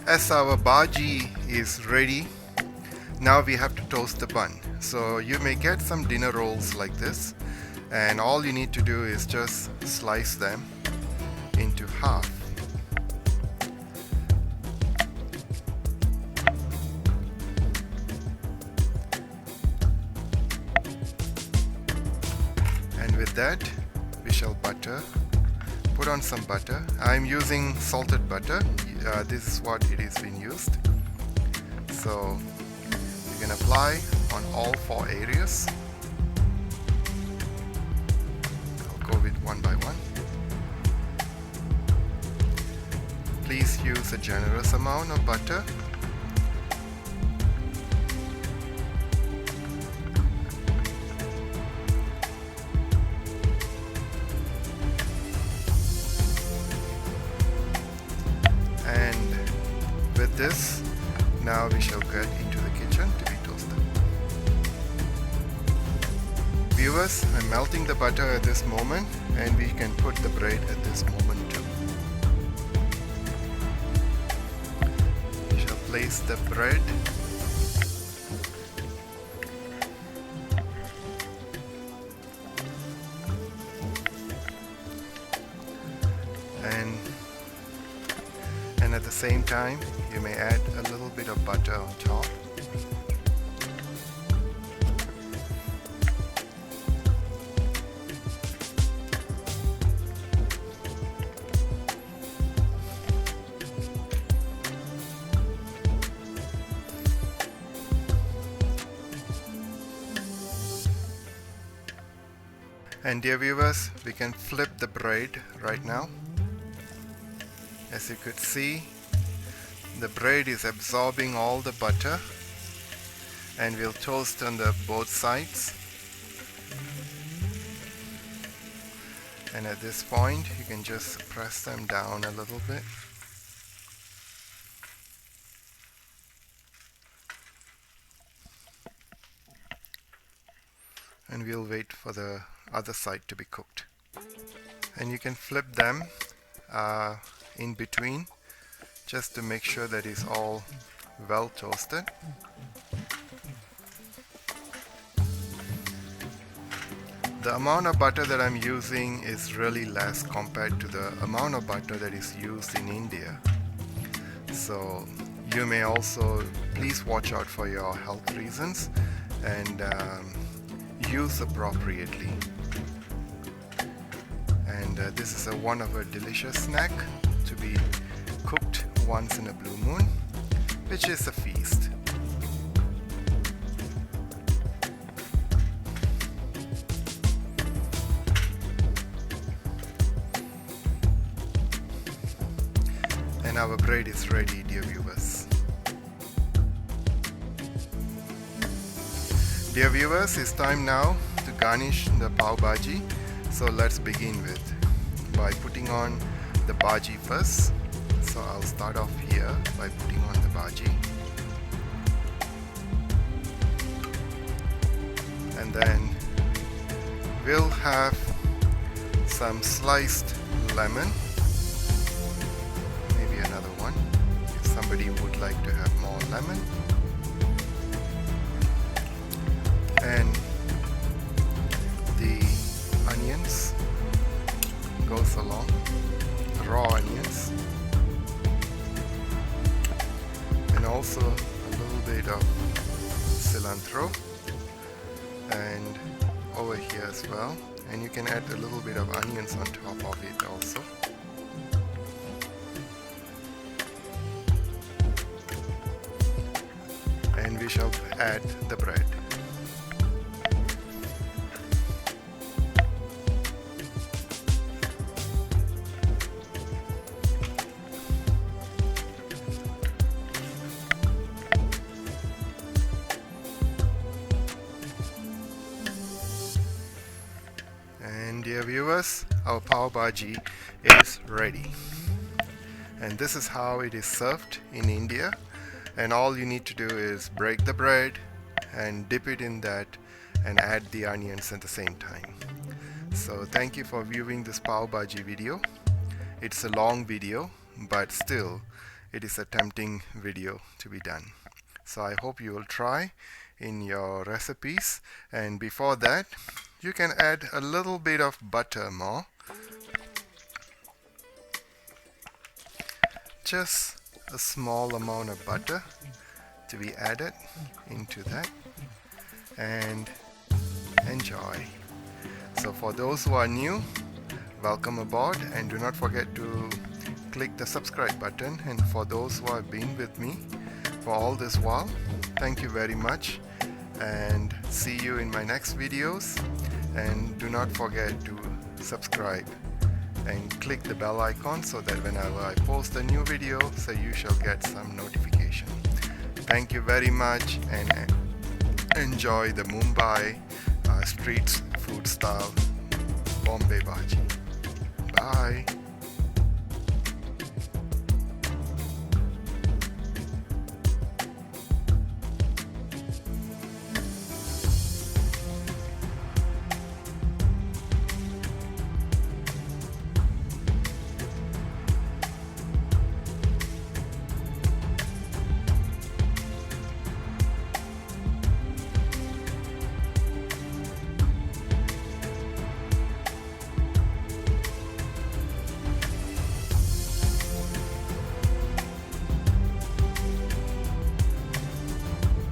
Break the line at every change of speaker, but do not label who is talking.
As our bhaji is ready, now we have to toast the bun. So you may get some dinner rolls like this, and all you need to do is just slice them into half. And with that, we shall put on some butter. I'm using salted butter. This is what it is being used. So you can apply on all 4 areas. I'll go with one by one. Please use a generous amount of butter. And with this, now we shall get into the kitchen to be toasted. Viewers, I'm melting the butter at this moment, and we can put the bread at this moment too. We shall place the bread and at the same time you may add a little bit of butter on top. And dear viewers, we can flip the bread right now. As you could see, the bread is absorbing all the butter, and we'll toast on the both sides. And at this point, you can just press them down a little bit. And we'll wait for the other side to be cooked. And you can flip them in between just to make sure that it's all well toasted. The amount of butter that I'm using is really less compared to the amount of butter that is used in India. So you may also please watch out for your health reasons and use appropriately. And this is one of a delicious snack to be cooked once in a blue moon, which is a feast. And our bread is ready, dear viewers. Dear viewers, it's time now to garnish the Pav Bhaji. So let's begin by putting on the bhaji first. So I'll start off here by putting on the bhaji. And then we'll have some sliced lemon. Maybe another one if somebody would like to have more lemon. And the onions goes along, raw onions, and also a little bit of cilantro, and over here as well, and you can add a little bit of onions on top of it also. And we shall add the bread. Dear viewers, our Pav Bhaji is ready, and this is how it is served in India. And all you need to do is break the bread and dip it in that and add the onions at the same time. So thank you for viewing this Pav Bhaji video. It's a long video, but still it is a tempting video to be done. So I hope you will try in your recipes, and before that you can add a little bit of butter more, just a small amount of butter to be added into that, and enjoy. So for those who are new, welcome aboard, and do not forget to click the subscribe button. And for those who have been with me for all this while, thank you very much, and see you in my next videos. And do not forget to subscribe and click the bell icon so that whenever I post a new video, so you shall get some notification. Thank you very much, and enjoy the Mumbai street food style Bombay Bhaji. Bye.